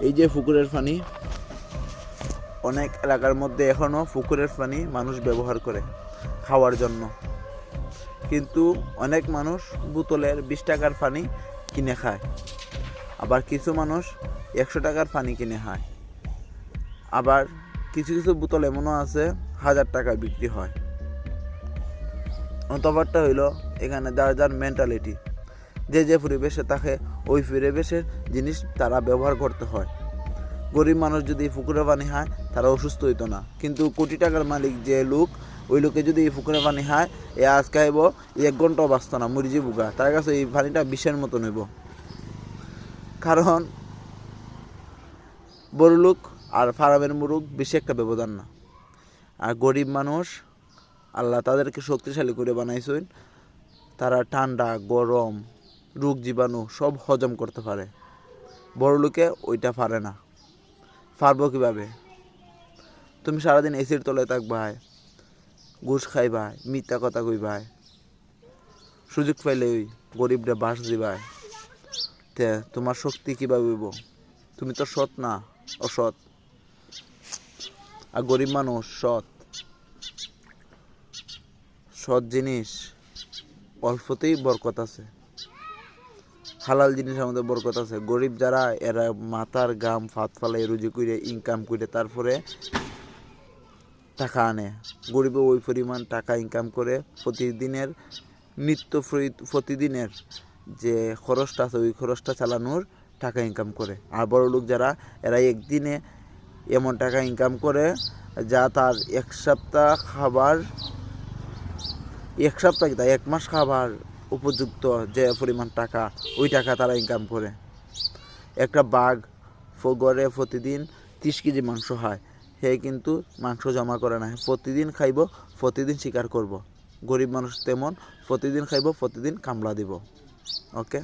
এই যে পুকুরের পানি, অনেক এলাকার মধ্যে এখনও পুকুরের পানি মানুষ ব্যবহার করে খাওয়ার জন্য, কিন্তু অনেক মানুষ বোতলের 20 টাকার পানি কিনে খায়, আবার কিছু মানুষ 100 টাকার পানি কিনে খায়, আবার কিছু কিছু বোতল এমনও আছে 1000 টাকায় বিক্রি হয়। তফাৎটা হইল এখানে যার যার মেন্টালিটি, যে যে পরিবেশে থাকে ওই পরিবেশের জিনিস তারা ব্যবহার করতে হয়। গরিব মানুষ যদি পুকুরে পানি খায় তারা অসুস্থ হইতো না, কিন্তু কোটি টাকার মালিক যে লোক, ওই লোকে যদি এই পুকুরে পানি খায় এ আজ খাইব 1 ঘন্টাও বাঁচত না, মরিজি বুগা, তার কাছে এই পানিটা বিষের মতো নেব। কারণ বড় লোক আর ফার্মের মুরুখ বেশি একটা ব্যবধান না। আর গরিব মানুষ আল্লাহ তাদেরকে শক্তিশালী করে বানাইছেন, তারা ঠান্ডা গরম রোগ জীবাণু সব হজম করতে পারে। বড় লোকে ওইটা পারে না। পারবো কীভাবে? তুমি সারাদিন এসির তলায় থাকবাই, ঘুষ খাইবাই, মিথ্যা কথা কইবাই, সুযোগ পাইলে ওই গরিবরে বাস দিবাই, তে তোমার শক্তি কীভাবে হইব? তুমি তো সৎ না, অসৎ। আর গরিব মানুষ সৎ। সৎ জিনিস অল্পতেই বরকত আছে, হালাল জিনিসের মধ্যে বরকত আছে। গরিব যারা, এরা মাথার গাম ফাত ফালাই রুজি করে ইনকাম করে তারপরে টাকা আনে। গরিবে ওই পরিমাণ টাকা ইনকাম করে প্রতিদিনের প্রতিদিনের যে খরচটা আছে ওই খরচটা চালানোর টাকা ইনকাম করে। আর বড় লোক যারা, এরা একদিনে এমন টাকা ইনকাম করে যা তার এক সপ্তাহ খাবার, এক মাস খাবার উপযুক্ত যে পরিমাণ টাকা, ওই টাকা তারা ইনকাম করে। একটা বাঘ গড়ে প্রতিদিন 30 কেজি মাংস খায়, সে কিন্তু মাংস জমা করে না, প্রতিদিন খাইব, প্রতিদিন শিকার করব। গরিব মানুষ তেমন, প্রতিদিন খাইব, প্রতিদিন কামলা দিব। ওকে।